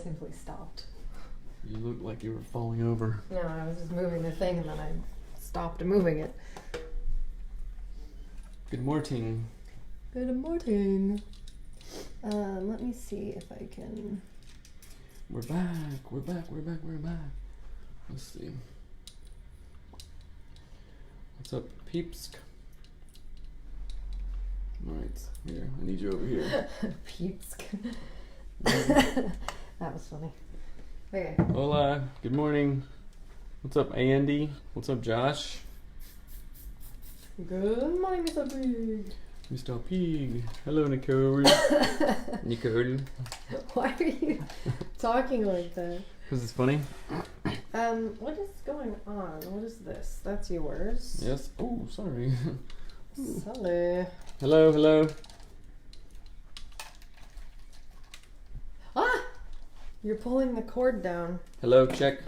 simply stopped. You look like you were falling over. No, I was just moving the thing and then I stopped moving it. Good morning. Good morning. Let me see if I can... We're back. Let's see. What's up, peeps? Alright, here. I need you over here. Peeps. That was funny. Okay. Hola. Good morning. What's up, Andy? What's up, Josh? Good morning, Mr. Pig. Mr. Pig. Hello, Nicole. Nicole. Why are you talking like that? Because it's funny. What is going on? What is this? That's yours. Yes. Oh, sorry. Sorry. Hello. Ah! You're pulling the cord down. Hello, check.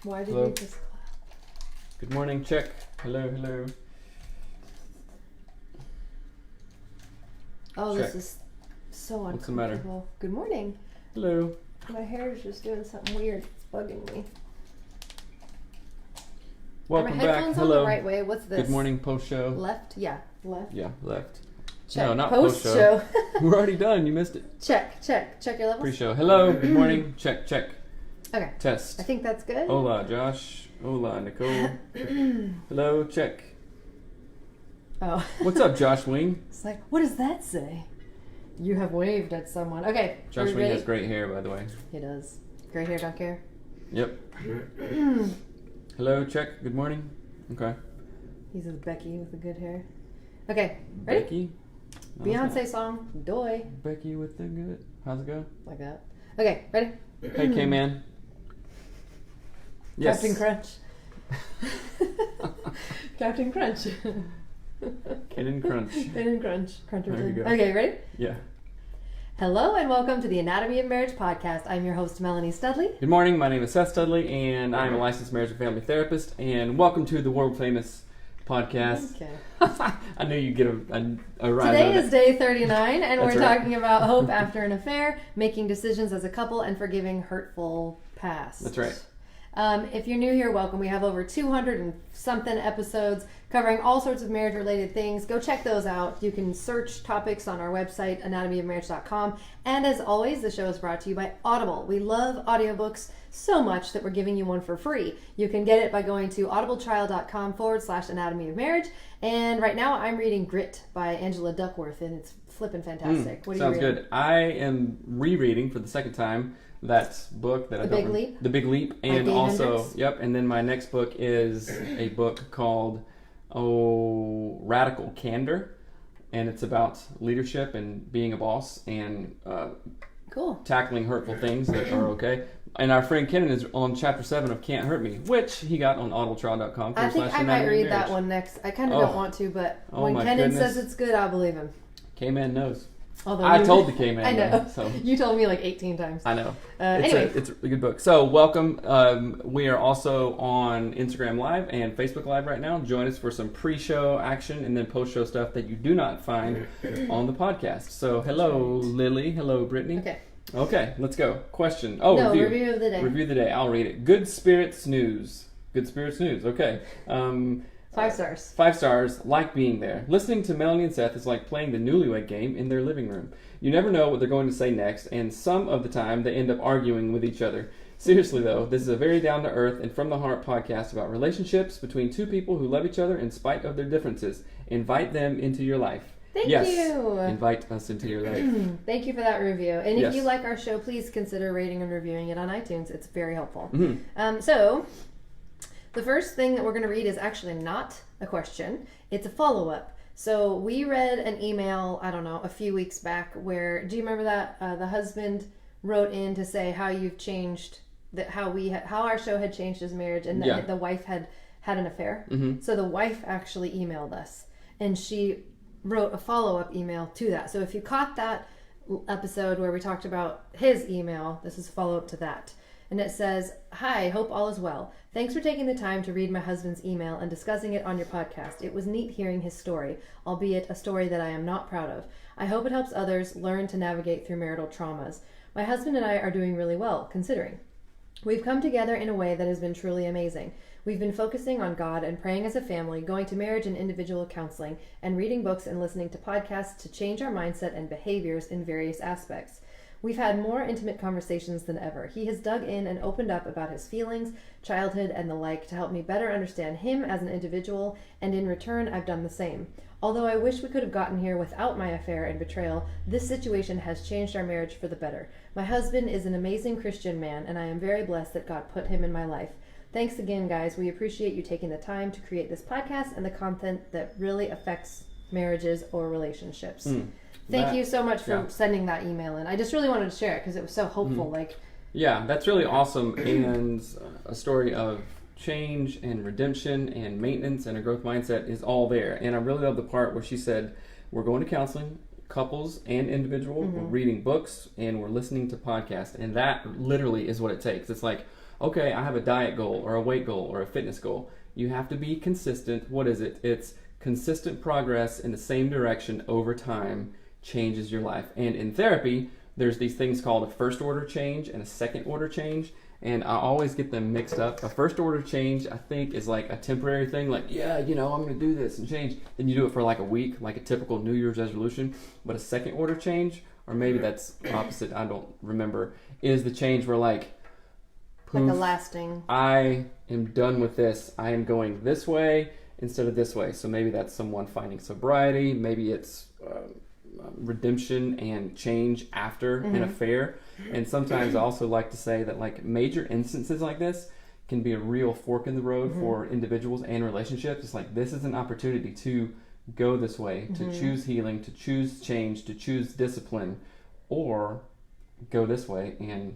Why did Hello. you just clap? Good morning, check. Hello. Oh, Check. this is so uncomfortable. What's the matter? Good morning. Hello. My hair is just doing something weird. It's bugging me. Welcome Are my back. headphones Hello. on the right way? What's this? Good morning, post show. Left? Yeah, left. Yeah, left. Check. No, not post post show. We're already done. You missed it. Check your levels. Pre-show. Hello. Good morning. Check. Okay. Test. I think that's good. Hola, Josh. Hola, Nicole. Hello. Check. Oh. What's up, Josh Wing? It's like, what does that say? You have waved at someone. Okay. Josh Wing has great hair, by the way. He does. Great hair, don't care. Yep. Hello. Check. Good morning. Okay. He's with Becky with the good hair. Okay. Ready? Becky. No, Beyonce song. Doy. Becky with the good. How's it go? Like that. Okay. Ready? Hey, K-Man. Yes. Captain Crunch. Captain Crunch. Kitten Crunch. Kitten Crunch. Cruncherton. There you go. Okay, ready? Yeah. Hello and welcome to the Anatomy of Marriage podcast. I'm your host, Melanie Studley. Good morning. My name is Seth Studley, and I'm a licensed marriage and family therapist. And welcome to the world famous podcast. Okay. I knew you'd get a rise Today out of is day 39, and That's we're right. talking about hope after an affair, making decisions as a couple, and forgiving hurtful past. That's right. If you're new here, welcome. We have over 200 and something episodes covering all sorts of marriage-related things. Go check those out. You can search topics on our website, anatomyofmarriage.com. And as always, the show is brought to you by Audible. We love audiobooks so much that we're giving you one for free. You can get it by going to audibletrial.com/anatomy of marriage. And right now, I'm reading Grit by Angela Duckworth, and it's flipping fantastic. What are Sounds you reading? good. I am rereading for the second time that book that The Big Leap? The Big Leap, By and Dave also Hendricks? yep. And then my next book is a book called Radical Candor, and it's about leadership and being a boss and Cool. tackling hurtful things that are okay. And our friend Kenan is on chapter 7 of Can't Hurt Me, which he got on audibletrial.com. I think I might read that one next. I kind of don't want to, but when my Kenan goodness. says it's good, I'll believe him. K-Man knows. Although I told the K-Man. I know. that, so. You told me like 18 times. I know. Anyway. It's a good book. So welcome. We are also on Instagram Live and Facebook Live right now. Join us for some pre-show action and then post-show stuff that you do not find on the podcast. So hello, Lily. Hello, Brittany. Okay, let's go. Question. Review of the day. Review of the day. I'll read it. Good Spirits News. Good Spirits News. Okay. 5 stars. 5 stars. Like being there. Listening to Melanie and Seth is like playing the Newlywed Game in their living room. You never know what they're going to say next, and some of the time they end up arguing with each other. Seriously though, this is a very down-to-earth and from-the-heart podcast about relationships between two people who love each other in spite of their differences. Invite them into your life. Thank yes, you. Invite us into your life. Thank you for that review. And if Yes. you like our show, please consider rating and reviewing it on iTunes. It's very helpful. Mm-hmm. So, the first thing that we're going to read is actually not a question. It's a follow-up. So we read an email, I don't know, a few weeks back where, do you remember that the husband wrote in to say how you've changed, how our show had changed his marriage, and that the wife had an affair. Mm-hmm. So the wife actually emailed us, and she wrote a follow-up email to that. So if you caught that episode where we talked about his email, this is a follow-up to that. And it says, "Hi, hope all is well. Thanks for taking the time to read my husband's email and discussing it on your podcast. It was neat hearing his story, albeit a story that I am not proud of. I hope it helps others learn to navigate through marital traumas. My husband and I are doing really well, considering. We've come together in a way that has been truly amazing. We've been focusing on God and praying as a family, going to marriage and individual counseling, and reading books and listening to podcasts to change our mindset and behaviors in various aspects. We've had more intimate conversations than ever. He has dug in and opened up about his feelings, childhood, and the like to help me better understand him as an individual, and in return, I've done the same. Although I wish we could have gotten here without my affair and betrayal, this situation has changed our marriage for the better. My husband is an amazing Christian man, and I am very blessed that God put him in my life. Thanks again, guys. We appreciate you taking the time to create this podcast and the content that really affects marriages or relationships." Thank you so much for sending that email in. I just really wanted to share it because it was so hopeful. Yeah, that's really awesome, and a story of change and redemption and maintenance and a growth mindset is all there. And I really love the part where she said, we're going to counseling, couples and individual, we're reading books, and we're listening to podcasts. And that literally is what it takes. It's like, okay, I have a diet goal or a weight goal or a fitness goal. You have to be consistent. What is it? It's consistent progress in the same direction over time changes your life. And in therapy, there's these things called a first order change and a second order change. And I always get them mixed up. A first order change, I think, is like a temporary thing. Like, yeah, I'm going to do this and change. Then you do it for like a week, like a typical New Year's resolution. But a second order change, or maybe that's opposite, I don't remember, is the change where like a lasting. I am done with this. I am going this way instead of this way. So maybe that's someone finding sobriety. Maybe it's redemption and change after an affair. And sometimes I also like to say that like major instances like this can be a real fork in the road for individuals and relationships. It's like, this is an opportunity to go this way, to choose healing, to choose change, to choose discipline, or go this way and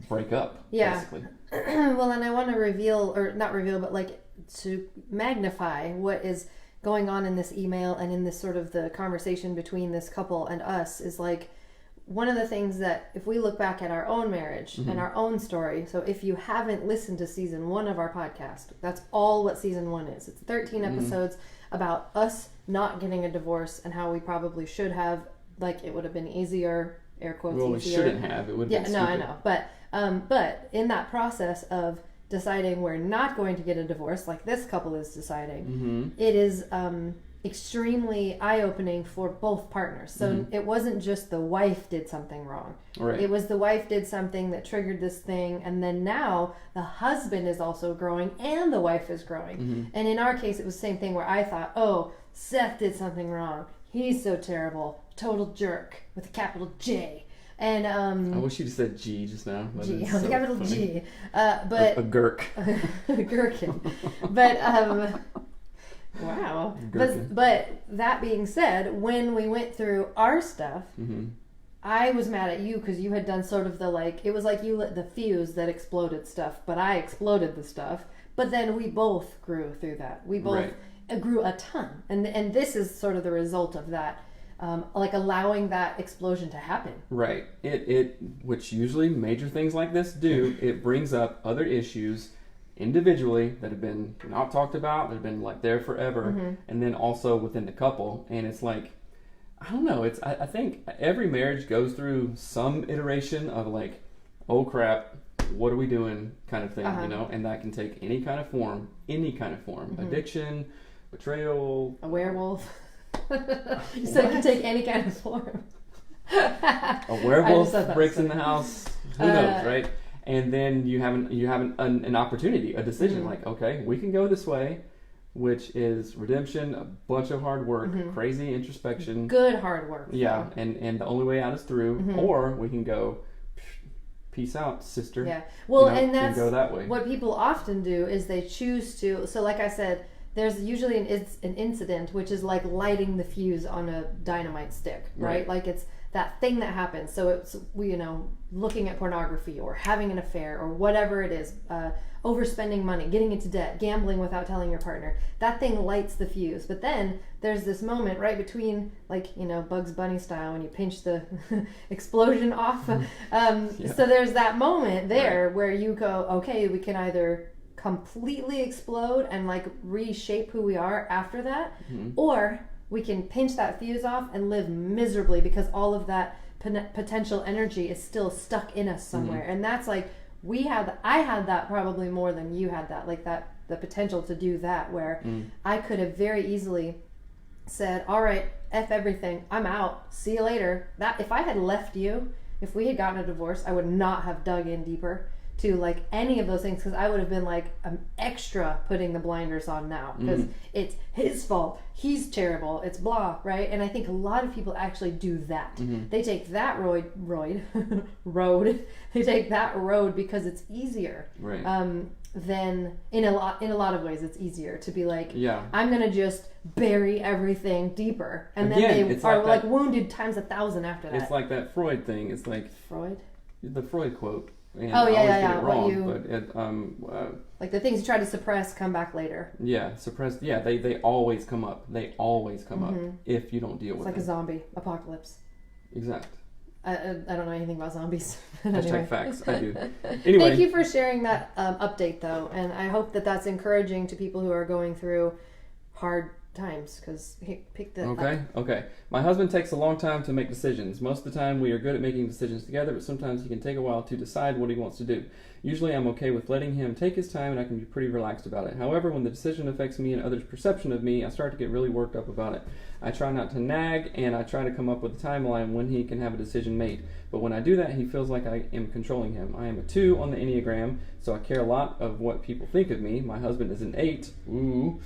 break up, basically. Well, and I want to reveal, or not reveal, but like to magnify what is going on in this email and in this sort of the conversation between this couple and us is like, one of the things that if we look back at our own marriage and our own story, so if you haven't listened to season 1 of our podcast, that's all what season 1 is. It's 13 episodes about us not getting a divorce and how we probably should have, like it would have been easier, air quotes, well, easier. We shouldn't have. It would have been stupid. I know. But in that process of deciding we're not going to get a divorce, like this couple is deciding, it is extremely eye-opening for both partners. So it wasn't just the wife did something wrong. Right. It was the wife did something that triggered this thing, and then now the husband is also growing and the wife is growing. And in our case, it was the same thing where I thought, oh, Seth did something wrong. He's so terrible. Total jerk with a capital J. And I wish you'd said G just now. G, with a capital funny. G. But a gherk. A gherkin. But wow. But that being said, when we went through our stuff, I was mad at you because you had done sort of the like, it was like you lit the fuse that exploded stuff, but I exploded the stuff. But then we both grew through that. We both grew a ton. And this is sort of the result of that, like allowing that explosion to happen. Right. It which usually major things like this do, it brings up other issues individually that have been not talked about, that have been like there forever, and then also within the couple. And it's like, I don't know, it's I think every marriage goes through some iteration of like, oh crap, what are we doing kind of thing, and that can take any kind of form, addiction, betrayal, a werewolf. You said it can take any kind of form. A werewolf breaks in the house, who knows, right? And then you have an opportunity, a decision, like, okay, we can go this way, which is redemption, a bunch of hard work, crazy introspection. Good hard work. Yeah, and the only way out is through, or we can go, peace out, sister. Yeah, well, and that's go that way. What people often do is they choose to, so like I said, there's usually an incident, which is like lighting the fuse on a dynamite stick, right? Like it's that thing that happens. So it's, looking at pornography or having an affair or whatever it is, overspending money, getting into debt, gambling without telling your partner. That thing lights the fuse. But then there's this moment right between, Bugs Bunny style, when you pinch the explosion off. So there's that moment there where you go, okay, we can either completely explode and reshape who we are after that, or we can pinch that fuse off and live miserably because all of that potential energy is still stuck in us somewhere. And that's I had that probably more than you had that, the potential to do that, where I could have very easily said, all right, F everything, I'm out, see you later. That if I had left you, if we had gotten a divorce, I would not have dug in deeper to any of those things, because I would have been I'm extra putting the blinders on now because it's his fault, he's terrible, it's blah, right? And I think a lot of people actually do that. They take that road they take that road because it's easier, right? Then in a lot of ways it's easier to be I'm gonna just bury everything deeper, and Again, then they are wounded times 1,000 after that. It's like that Freud thing. It's Freud, the Freud quote. And I always get it wrong, but the things you try to suppress come back later. Yeah, suppressed. Yeah, they always come up. They always come up if you don't deal with it. It's like a zombie apocalypse. Exact. I don't know anything about zombies. Hashtag facts. I do. Anyway. Thank you for sharing that update, though, and I hope that that's encouraging to people who are going through hard times, because he picked it Okay. My husband takes a long time to make decisions. Most of the time we are good at making decisions together, but sometimes he can take a while to decide what he wants to do. Usually I'm okay with letting him take his time and I can be pretty relaxed about it. However, when the decision affects me and others' perception of me, I start to get really worked up about it. I try not to nag, and I try to come up with a timeline when he can have a decision made. But when I do that, he feels like I am controlling him. I am a 2 on the Enneagram, so I care a lot of what people think of me. My husband is an 8. Ooh.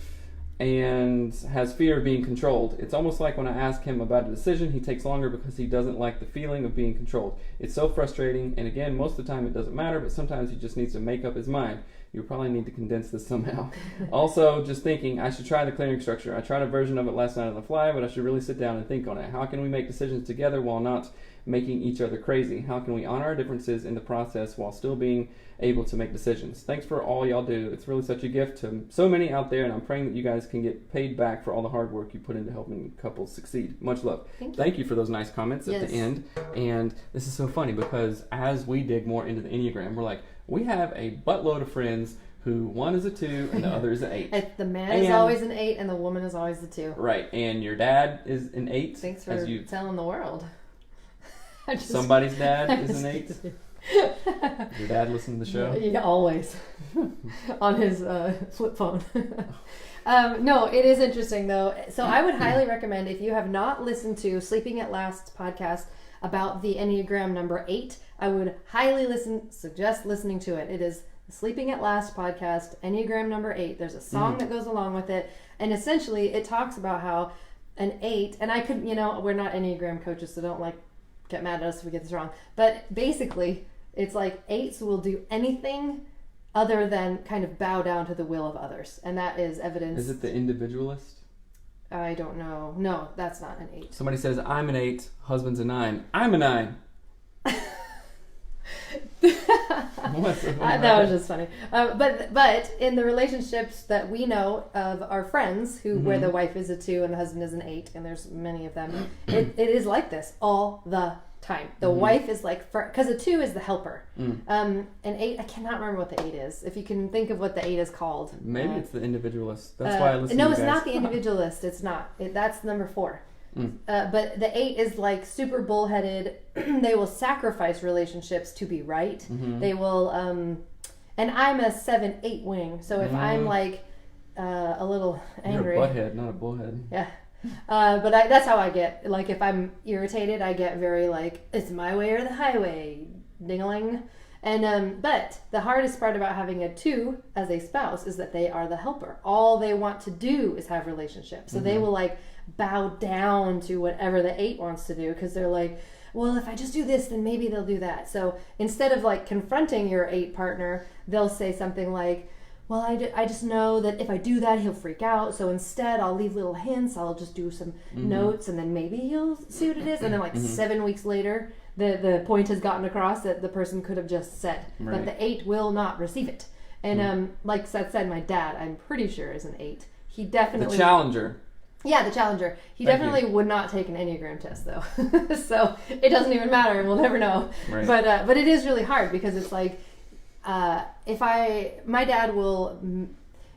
And has fear of being controlled. It's almost like when I ask him about a decision, he takes longer because he doesn't like the feeling of being controlled. It's so frustrating, and again, most of the time it doesn't matter, but sometimes he just needs to make up his mind. You probably need to condense this somehow. Also, just thinking, I should try the clearing structure. I tried a version of it last night on the fly, but I should really sit down and think on it. How can we make decisions together while not making each other crazy? How can we honor our differences in the process while still being able to make decisions? Thanks for all y'all do. It's really such a gift to so many out there, and I'm praying that you guys can get paid back for all the hard work you put into helping couples succeed. Much love. Thank you for those nice comments at the end. And this is so funny because as we dig more into the Enneagram, we're like, we have a buttload of friends who one is a 2 and the other is an 8. The man is always an 8 and the woman is always the 2. Right, and your dad is an 8. Thanks for telling the world. Somebody's dad is an 8. Your dad listen to the show? Yeah, always. On his flip phone. No, it is interesting though. So I would highly recommend, if you have not listened to Sleeping at Last podcast about the Enneagram number 8, I would highly suggest listening to it. It is the Sleeping at Last podcast, Enneagram number 8. There's a song that goes along with it, and essentially it talks about how an 8, and I could, we're not Enneagram coaches, so don't get mad at us if we get this wrong, but basically it's 8s will do anything other than kind of bow down to the will of others, and that is evidence. Is it the individualist? I don't know. No, that's not an 8. Somebody says I'm an 8, husband's a 9. I'm a 9. That was just funny. But in the relationships that we know of our friends where the wife is a 2 and the husband is an 8, and there's many of them, it is like this all the time. The wife is because a 2 is the helper. An 8, I cannot remember what the 8 is. If you can think of what the 8 is called. Maybe it's the individualist. That's why I listen to No, you it's guys. not the individualist. It's not. That's number 4. But the 8 is super bullheaded. They will sacrifice relationships to be right. They will, and I'm a 7-8 wing. So if I'm a little angry, you're a butthead, not a bullhead. Yeah. But that's how I get. If I'm irritated, I get very it's my way or the highway, ding-a-ling. And but the hardest part about having a 2 as a spouse is that they are the helper. All they want to do is have relationships. So they will bow down to whatever the 8 wants to do, because they're well, if I just do this, then maybe they'll do that. So instead of confronting your 8 partner, they'll say something like, well, I just know that if I do that, he'll freak out. So instead, I'll leave little hints. I'll just do some notes, and then maybe he'll see what it is. And then, like 7 weeks later, the point has gotten across that the person could have just said, but the 8 will not receive it. And like Seth said, my dad, I'm pretty sure, is an 8. He definitely... The challenger. Yeah, the challenger. He definitely would not take an Enneagram test, though. So it doesn't even matter. We'll never know. Right. But it is really hard because it's like... my dad will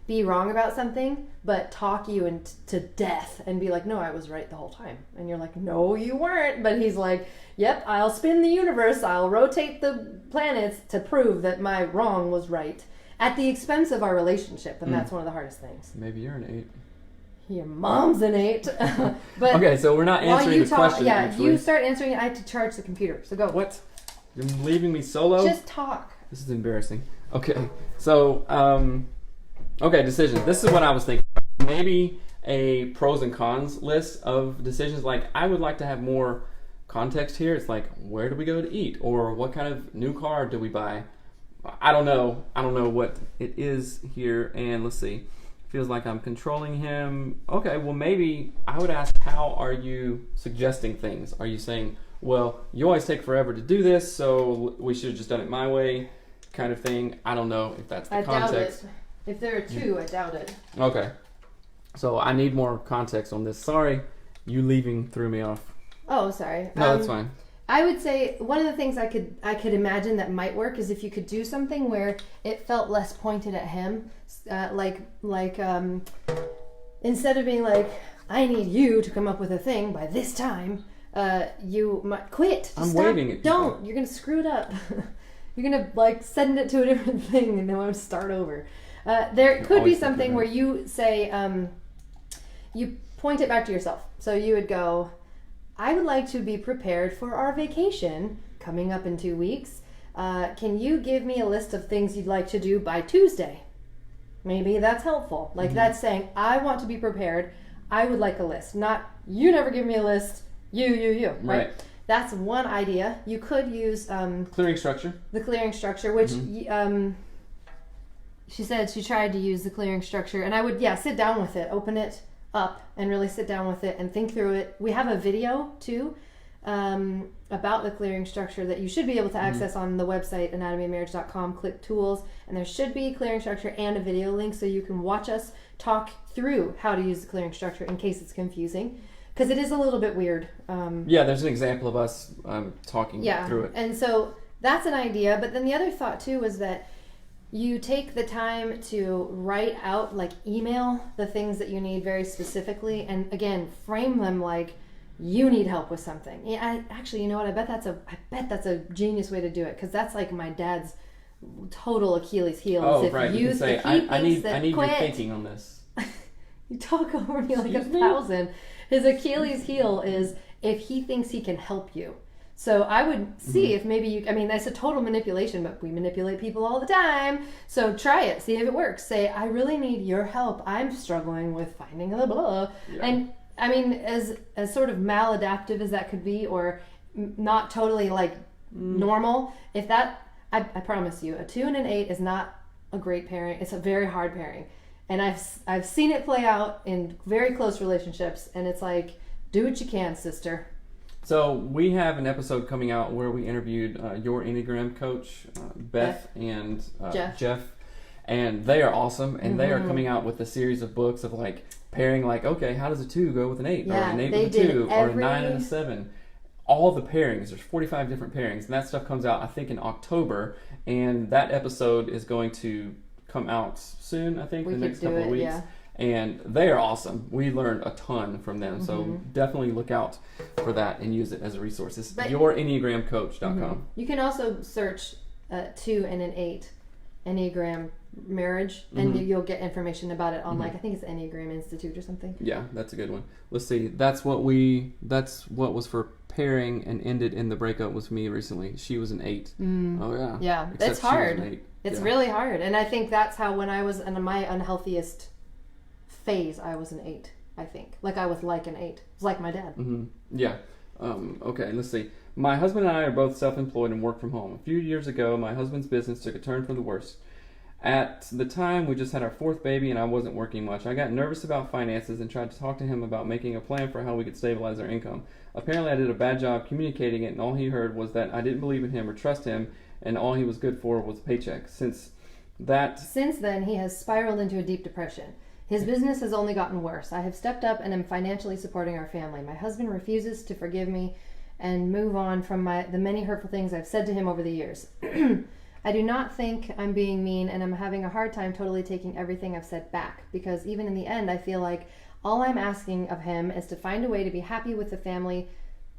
be wrong about something, but talk you to death and be like, no, I was right the whole time. And you're like, no, you weren't. But he's like, yep, I'll spin the universe. I'll rotate the planets to prove that my wrong was right at the expense of our relationship. And that's one of the hardest things. Maybe you're an 8. Your mom's an 8. But okay, so we're not answering the question. Yeah, actually. you start answering it. I have to charge the computer. So go. What? You're leaving me solo? Just talk. This is embarrassing. Okay, so, decisions. This is what I was thinking. Maybe a pros and cons list of decisions. Like, I would like to have more context here. It's like, where do we go to eat? Or what kind of new car do we buy? I don't know. I don't know what it is here. And let's see. Feels like I'm controlling him. Okay, well, maybe I would ask, how are you suggesting things? Are you saying, well, you always take forever to do this, so we should have just done it my way? Kind of thing. I don't know if that's the context. Doubt it. If there are 2, I doubt it. Okay. So I need more context on this. Sorry, you leaving threw me off. Oh, sorry. No, that's fine. I would say one of the things I could imagine that might work is if you could do something where it felt less pointed at him, like instead of being like, I need you to come up with a thing by this time, you might quit. I'm stop. waving at people. Don't. You're gonna screw it up. You're gonna like send it to a different thing and then want to start over. There could be something where you say, you point it back to yourself. So you would go, I would like to be prepared for our vacation coming up in 2 weeks. Can you give me a list of things you'd like to do by Tuesday? Maybe that's helpful. Like that's saying, I want to be prepared. I would like a list. Not, you never give me a list. You. Right? That's one idea. You could use clearing structure. The clearing structure, which she said she tried to use the clearing structure, and I would sit down with it, open it up, and really sit down with it and think through it. We have a video too about the clearing structure that you should be able to access on the website anatomyofmarriage.com. Click tools, and there should be clearing structure and a video link so you can watch us talk through how to use the clearing structure in case it's confusing. Because it is a little bit weird. There's an example of us talking through it. And so that's an idea. But then the other thought, too, is that you take the time to write out, like email the things that you need very specifically. And, again, frame them like you need help with something. Yeah, actually, you know what? I bet that's a genius way to do it. Because that's like my dad's total Achilles heel. Oh, right. You can say, I need your thinking on this. You talk over me like 1,000. His Achilles heel is if he thinks he can help you. So I would see if maybe that's a total manipulation, but we manipulate people all the time. So try it. See if it works. Say, I really need your help. I'm struggling with finding blah, blah. Yeah. And I mean, as sort of maladaptive as that could be, or not totally like normal, if that, I promise you, a 2 and an 8 is not a great pairing. It's a very hard pairing. And I've seen it play out in very close relationships, and it's like, do what you can, sister. So we have an episode coming out where we interviewed your Enneagram coach, Beth and Jeff, and they are awesome, and they are coming out with a series of books of like pairing, like, okay, how does a 2 go with an 8, or an 8 with a 2, or a 9 and a 7? All the pairings, there's 45 different pairings, and that stuff comes out, I think, in October, and that episode is going to come out soon, I think, the next couple of weeks. Yeah. And they are awesome. We learned a ton from them. So definitely look out for that and use it as a resource. It's yourenneagramcoach.com. You can also search 2 and an 8 Enneagram marriage, and you'll get information about it on like, I think it's Enneagram Institute or something. Yeah, that's a good one. Let's see. That's what was for pairing and ended in the breakup with me recently. She was an 8. Oh yeah. Yeah, Except it's hard. She was an 8. It's really hard. And I think that's how, when I was in my unhealthiest phase, I was an 8, I think. Like I was like an 8. It was like my dad. Yeah. Okay, let's see. My husband and I are both self-employed and work from home. A few years ago, my husband's business took a turn for the worse. At the time, we just had our fourth baby and I wasn't working much. I got nervous about finances and tried to talk to him about making a plan for how we could stabilize our income. Apparently, I did a bad job communicating it, and all he heard was that I didn't believe in him or trust him, and all he was good for was a paycheck. Since then, he has spiraled into a deep depression. His business has only gotten worse. I have stepped up and am financially supporting our family. My husband refuses to forgive me and move on from the many hurtful things I've said to him over the years. I do not think I'm being mean, and I'm having a hard time totally taking everything I've said back, because even in the end, I feel like all I'm asking of him is to find a way to be happy with the family.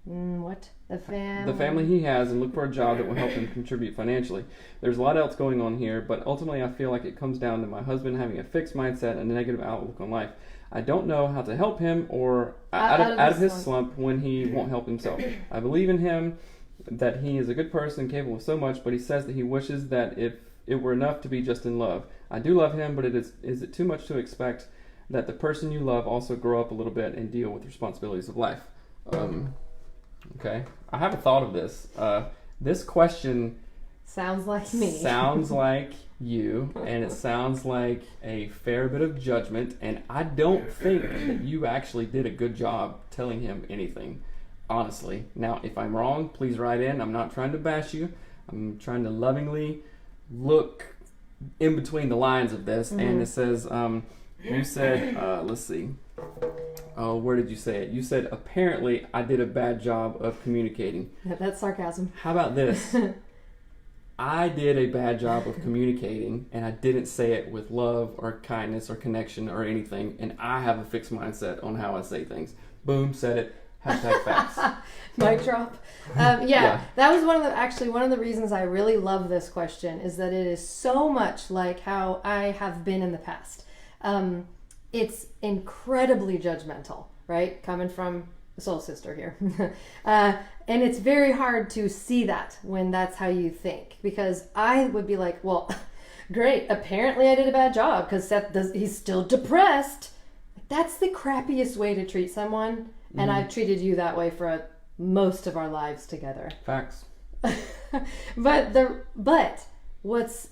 The family he has, and look for a job that will help him contribute financially. There's a lot else going on here, but ultimately I feel like it comes down to my husband having a fixed mindset and a negative outlook on life. I don't know how to help him or out of his slump when he won't help himself. I believe in him, that he is a good person, capable of so much, but he says that he wishes that if it were enough to be just in love. I do love him, but is it too much to expect that the person you love also grow up a little bit and deal with responsibilities of life? Okay, I haven't thought of this. This question sounds like me. Sounds like you, and it sounds like a fair bit of judgment, and I don't think that you actually did a good job telling him anything. Honestly. Now, if I'm wrong, please write in. I'm not trying to bash you. I'm trying to lovingly look in between the lines of this. And it says, you said, let's see. Oh, where did you say it? You said, apparently I did a bad job of communicating. That's sarcasm. How about this? I did a bad job of communicating, and I didn't say it with love or kindness or connection or anything, and I have a fixed mindset on how I say things. Boom, said it. #facts. Mic drop. Yeah, that was one of the reasons I really love this question, is that it is so much like how I have been in the past. It's incredibly judgmental, right? Coming from a soul sister here. And it's very hard to see that when that's how you think, because I would be like, well, great, apparently I did a bad job because he's still depressed. That's the crappiest way to treat someone. And I've treated you that way for most of our lives together. Facts. But what's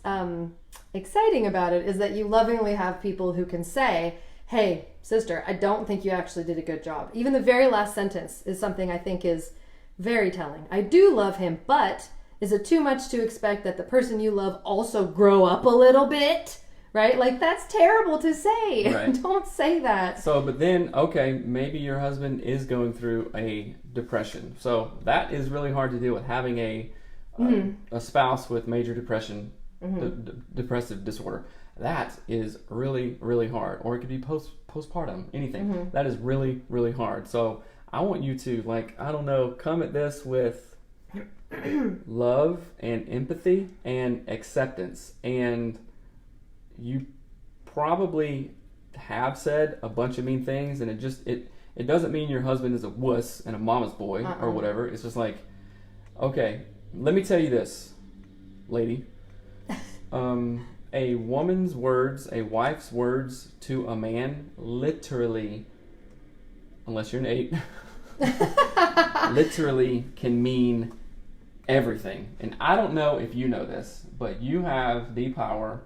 exciting about it is that you lovingly have people who can say, hey, sister, I don't think you actually did a good job. Even the very last sentence is something I think is very telling. I do love him, but is it too much to expect that the person you love also grow up a little bit? Right? Like, that's terrible to say. Right. Don't say that. So, but then, okay, maybe your husband is going through a depression. So that is really hard to deal with, having a spouse with major depression, depressive disorder. That is really, really hard. Or it could be postpartum, anything. That is really, really hard. So I want you to, come at this with love and empathy and acceptance. And you probably have said a bunch of mean things, and it doesn't mean your husband is a wuss and a mama's boy or whatever. It's just like, okay, let me tell you this, lady. A woman's words, a wife's words to a man, literally, unless you're an 8, literally can mean everything. And I don't know if you know this, but you have the power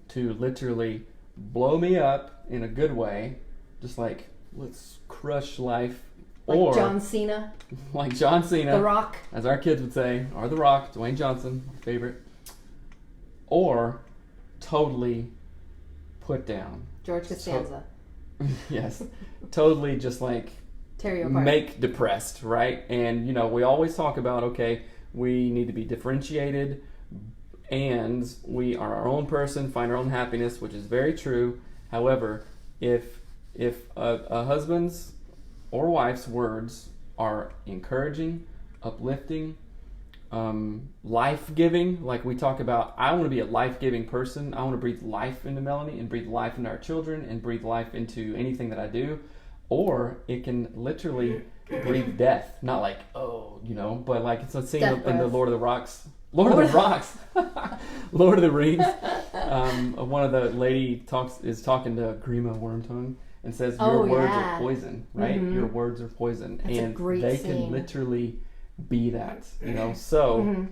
to literally blow me up in a good way, just like, let's crush life. Like John Cena. Like John Cena. The Rock. As our kids would say, or The Rock, Dwayne Johnson, favorite. Or totally put down. George Costanza. Yes. Totally just like tear you apart. Make depressed, right? And, we always talk about, okay, we need to be differentiated, and we are our own person, find our own happiness, which is very true. However, if a husband's or wife's words are encouraging, uplifting, life-giving, like we talk about, I want to be a life-giving person. I want to breathe life into Melanie and breathe life into our children and breathe life into anything that I do. Or it can literally breathe death. Not like, but like it's a scene in the Lord of the Rings. Lord of the Rings. One of the lady is talking to Grima Wormtongue and says, your words are poison, right? Your words are poison. That's and a great they scene. Can literally be that, So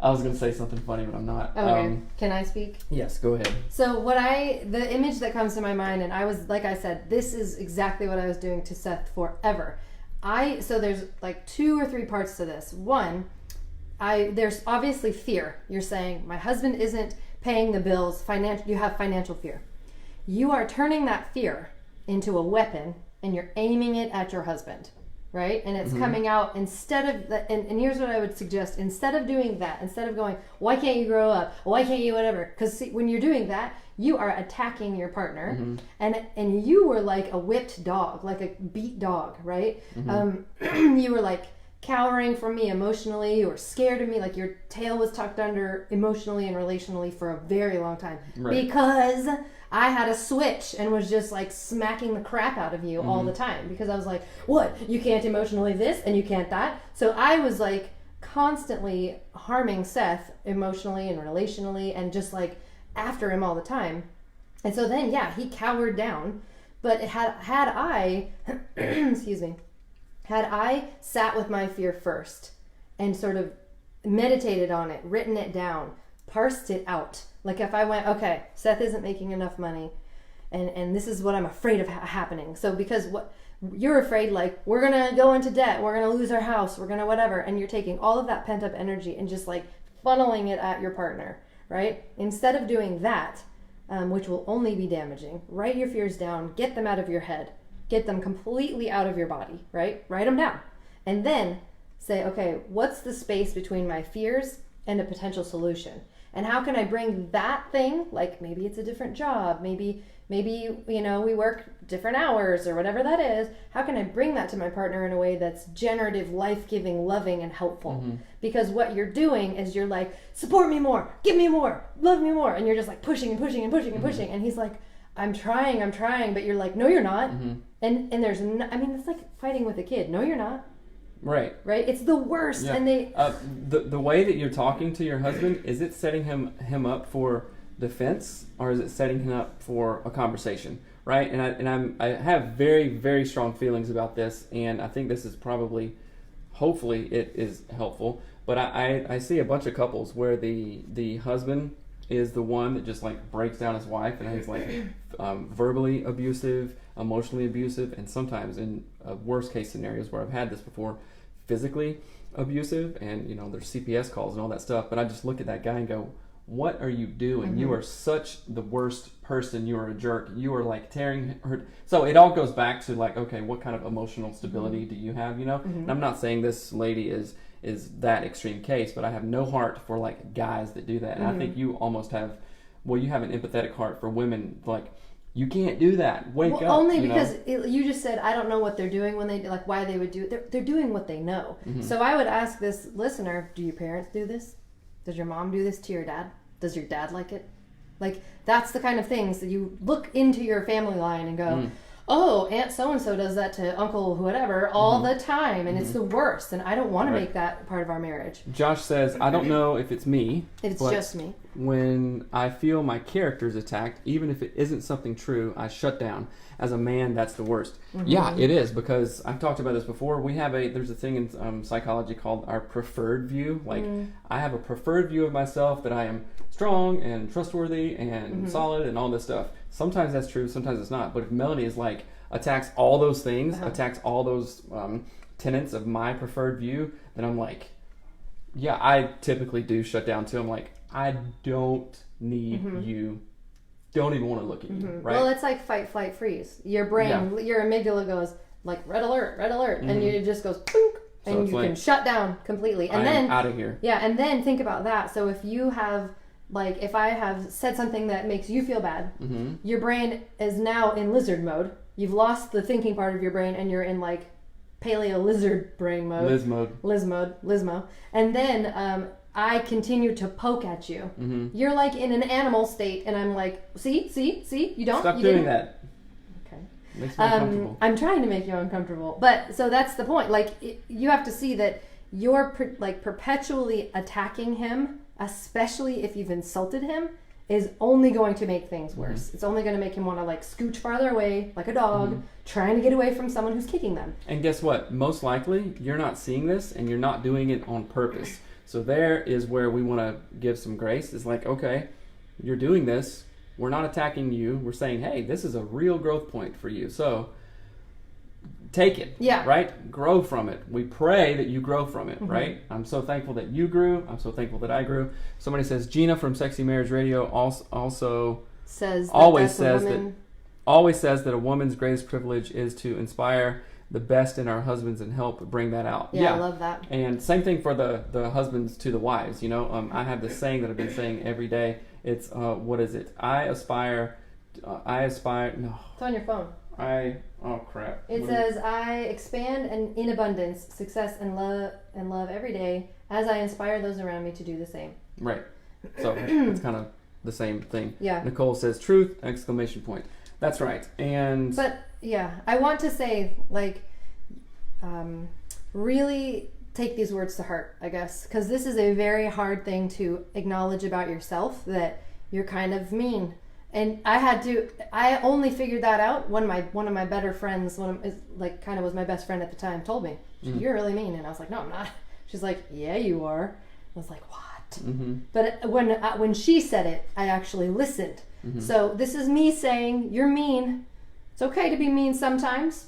I was going to say something funny, but I'm not. Okay. Can I speak? Yes, go ahead. So the image that comes to my mind, and I was, like I said, this is exactly what I was doing to Seth forever. So there's like 2 or 3 parts to this. One, there's obviously fear. You're saying, my husband isn't paying the bills, you have financial fear. You are turning that fear into a weapon, and you're aiming it at your husband. Right? And it's coming out instead of and here's what I would suggest. Instead of doing that, instead of going, why can't you grow up? Why can't you whatever? Because when you're doing that, you are attacking your partner, and you were like a whipped dog, like a beat dog, right? You were like cowering from me emotionally. You were scared of me, like your tail was tucked under emotionally and relationally for a very long time. Right. Because I had a switch and was just like smacking the crap out of you all the time, because I was like, what? You can't emotionally this and you can't that. So I was like constantly harming Seth emotionally and relationally and just like after him all the time. And so then, yeah, he cowered down. But had I, excuse me, had I sat with my fear first and sort of meditated on it, written it down, parsed it out. Like if I went, okay, Seth isn't making enough money, and this is what I'm afraid of happening. So because what you're afraid, like, we're going to go into debt, we're going to lose our house, we're going to whatever, and you're taking all of that pent up energy and just like funneling it at your partner, right? Instead of doing that, which will only be damaging, write your fears down, get them out of your head, get them completely out of your body, right? Write them down. And then say, okay, what's the space between my fears and a potential solution? And how can I bring that thing, like maybe it's a different job, maybe you know, we work different hours or whatever that is, how can I bring that to my partner in a way that's generative, life-giving, loving, and helpful? Because what you're doing is you're like, support me more, give me more, love me more, and you're just like pushing and pushing and pushing and pushing, and he's like, I'm trying, but you're like, no, you're not. And there's no, I mean, it's like fighting with a kid. No, you're not. Right. It's the worst. Yeah. And they the way that you're talking to your husband, is it setting him up for defense, or is it setting him up for a conversation? Right. And I have very, very strong feelings about this, and I think this is probably, hopefully it is helpful. But I see a bunch of couples where the husband is the one that just like breaks down his wife, and he's like verbally abusive, emotionally abusive, and sometimes in worst case scenarios where I've had this before, physically abusive, and you know, there's CPS calls and all that stuff. But I just look at that guy and go, what are you doing? You are such the worst person. You are a jerk. You are like tearing her. So it all goes back to like, okay, what kind of emotional stability do you have, you know? And I'm not saying this lady is that extreme case, but I have no heart for like guys that do that. And I think you almost have, you have an empathetic heart for women. Like, you can't do that. Wake up. Only because you just said, I don't know what they're doing when they, like, why they would do it. They're doing what they know. So I would ask this listener, do your parents do this? Does your mom do this to your dad? Does your dad like it? Like, that's the kind of things that you look into your family line and go, oh, Aunt so-and-so does that to Uncle whatever all the time, and it's the worst, and I don't want to make that part of our marriage. Josh says, I don't know if it's me. It's just me. When I feel my character is attacked, even if it isn't something true, I shut down. As a man, that's the worst. Yeah, it is, because I've talked about this before. There's a thing in psychology called our preferred view. Like, I have a preferred view of myself, that I am strong and trustworthy and solid and all this stuff. Sometimes that's true, sometimes it's not. But if Melanie is like, attacks all those things, attacks all those tenets of my preferred view, then I'm like, yeah, I typically do shut down too. I'm like, I don't need you. Don't even want to look at you, right? Well, it's like fight, flight, freeze. Your brain, your amygdala goes like red alert, and it just goes boink, and you can shut down completely. And then out of here. Yeah, and then think about that. So if you have, like, if I have said something that makes you feel bad, your brain is now in lizard mode. You've lost the thinking part of your brain, and you're in like paleo lizard brain mode. Lizmo. And then I continue to poke at you. You're like in an animal state, and I'm like, see, you don't. Stop doing that. Okay. Makes me uncomfortable. I'm trying to make you uncomfortable, but so that's the point. Like, you have to see that you're like perpetually attacking him, especially if you've insulted him, is only going to make things worse. It's only going to make him want to like scooch farther away like a dog, trying to get away from someone who's kicking them. And guess what? Most likely, you're not seeing this and you're not doing it on purpose. So there is where we want to give some grace. It's like, okay, you're doing this. We're not attacking you. We're saying, hey, this is a real growth point for you. So take it, right? Grow from it. We pray that you grow from it, right? I'm so thankful that you grew. I'm so thankful that I grew. Somebody says, Gina from Sexy Marriage Radio also says that always says that a woman's greatest privilege is to inspire the best in our husbands and help bring that out. Yeah, I love that. And same thing for the husbands to the wives. You know, I have this saying that I've been saying every day. It's what is it? I aspire. No, it's on your phone. Oh crap. It says, I expand and in abundance, success and love every day as I inspire those around me to do the same. Right. So it's kind of the same thing. Yeah. Nicole says truth, exclamation point. That's right. And but yeah, I want to say like really take these words to heart, I guess, because this is a very hard thing to acknowledge about yourself, that you're kind of mean. And I only figured that out when one of my better friends, kind of was my best friend at the time, told me, you're really mean. And I was like, no, I'm not. She's like, yeah, you are. I was like, what? But when she said it, I actually listened. So this is me saying, you're mean. It's okay to be mean sometimes,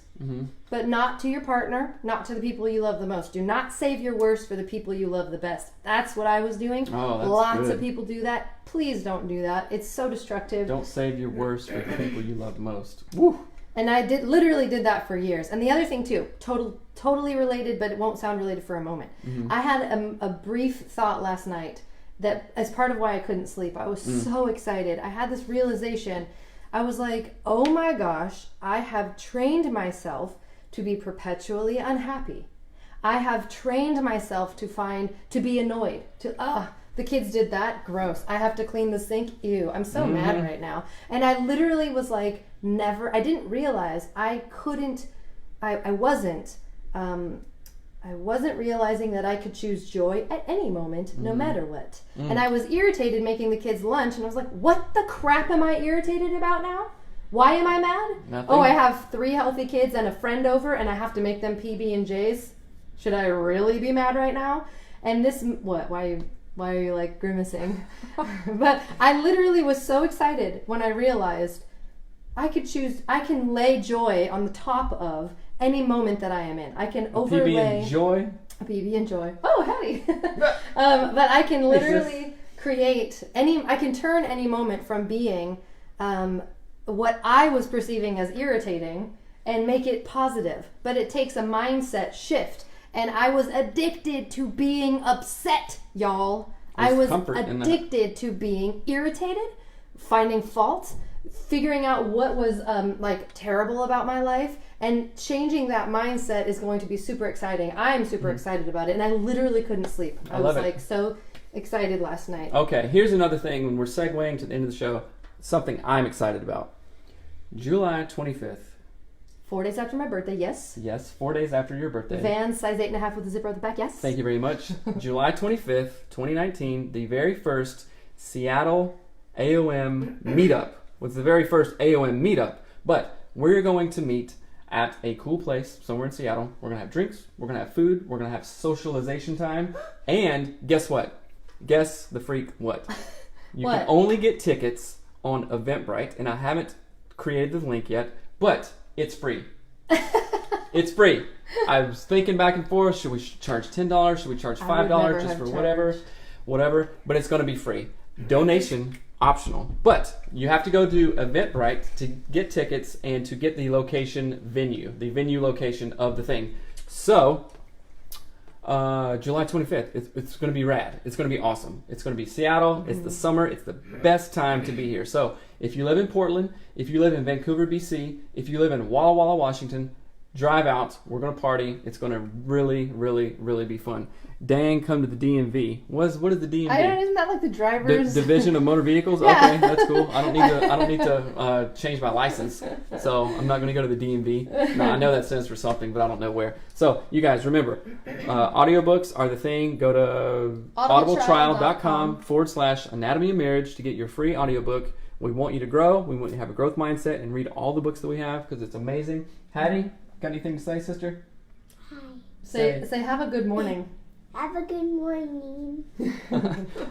but not to your partner, not to the people you love the most. Do not save your worst for the people you love the best. That's what I was doing. Oh, that's Lots good. of people do that. Please don't do that. It's so destructive. Don't save your worst for the people you love most. Woo. And I literally did that for years. And the other thing too, totally related, but it won't sound related for a moment. I had a brief thought last night that, as part of why I couldn't sleep, I was so excited. I had this realization. I was like, oh my gosh, I have trained myself to be perpetually unhappy. I have trained myself to be annoyed, the kids did that, gross. I have to clean the sink, ew. I'm so mad right now. And I literally was like, I didn't realize I wasn't realizing that I could choose joy at any moment, no matter what. And I was irritated making the kids lunch, and I was like, what the crap am I irritated about now? Why am I mad? Nothing. Oh, I have 3 healthy kids and a friend over, and I have to make them PB&Js. Should I really be mad right now? And this, what? Why are you like grimacing? But I literally was so excited when I realized I can lay joy on the top of any moment that I am in. I can overlay a PB and joy. Oh, howdy. But I can literally I can turn any moment from being what I was perceiving as irritating and make it positive. But it takes a mindset shift. And I was addicted to being upset, y'all. I was addicted to being irritated, finding fault, figuring out what was terrible about my life, and changing that mindset is going to be super exciting. I'm super excited about it, and I literally couldn't sleep. I was so excited last night. Okay, here's another thing when we're segueing to the end of the show, something I'm excited about. July 25th. 4 days after my birthday, yes. Yes, 4 days after your birthday. Vans, size 8.5 with a zipper at the back, yes. Thank you very much. July 25th, 2019, the very first Seattle AOM meetup. Was the very first AOM meetup. But we're going to meet at a cool place somewhere in Seattle. We're going to have drinks. We're going to have food. We're going to have socialization time. And guess what? Guess the freak what? You can only get tickets on Eventbrite. And I haven't created the link yet. But it's free. It's free. I was thinking back and forth. Should we charge $10? Should we charge $5 just for whatever? But it's going to be free. Donation optional. But you have to go to Eventbrite to get tickets and to get the the venue location of the thing. So, July 25th. It's going to be rad. It's going to be awesome. It's going to be Seattle. It's the summer. It's the best time to be here. So, if you live in Portland, if you live in Vancouver, BC, if you live in Walla Walla, Washington, drive out. We're going to party. It's going to really, really, really be fun. Dan, come to the DMV. What is the DMV? Isn't that like the driver's Division of Motor Vehicles? Yeah. Okay, that's cool. I don't need to change my license, so I'm not going to go to the DMV. No, I know that stands for something, but I don't know where. So you guys remember, audiobooks are the thing. Go to audibletrial.com/anatomy of marriage to get your free audiobook. We want you to grow. We want you to have a growth mindset and read all the books that we have because it's amazing. Hattie, got anything to say, sister? Hi. Say have a good morning. Have a good morning.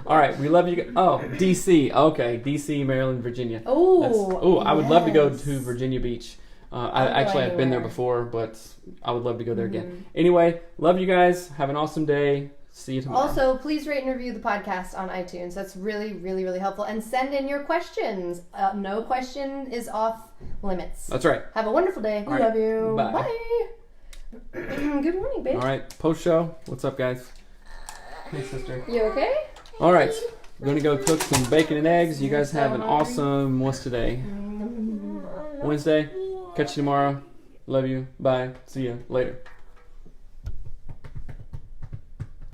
All right, we love you. Oh, DC. Okay, DC, Maryland, Virginia. Oh, I would love to go yes. to Virginia Beach. I'll go I've been there anywhere. before, but I would love to go there again. Anyway, love you guys. Have an awesome day. See you tomorrow. Also, please rate and review the podcast on iTunes. That's really, really, really helpful. And send in your questions. No question is off limits. That's right. Have a wonderful day. All We right. love you. Bye. Bye. Good morning, babe. All right, post show. What's up, guys? Hey, sister. You okay? All right, we're gonna go cook some bacon and eggs. You guys have an awesome. What's today? Wednesday. Catch you tomorrow. Love you. Bye. See you later.